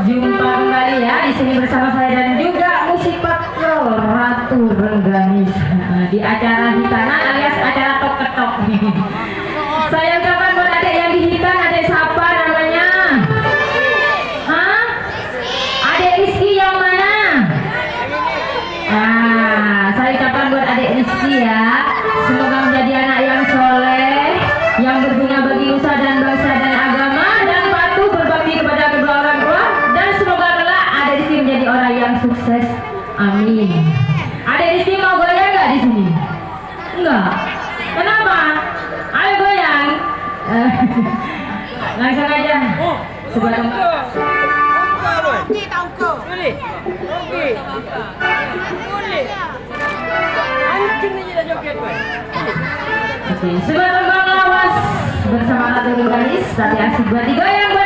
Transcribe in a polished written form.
Jumpa kembali ya di sini bersama saya dan juga musik patrol Ratu Rengganis di acara Hitana alias acara tok ketok. Saya ucapkan buat adik yang di Hitan, adik siapa namanya? Hah? Adik Rizky yang mana? Saya ucapkan buat adik Rizky ya. Semoga menjadi anak yang soleh, yang berguna bagi nusa dan bangsa dan agama, dan patuh berbakti kepada kedua orang tua, dan semoga kelak adik Rizky menjadi orang yang sukses. Amin. Adik Rizky mau goyang nggak di sini? Enggak. Kenapa? Ayo goyang. Langsung aja. Coba tempat. Oke, sebuah tembang lawas bersama Ratu Rengganis, tapi asik buat digoyang.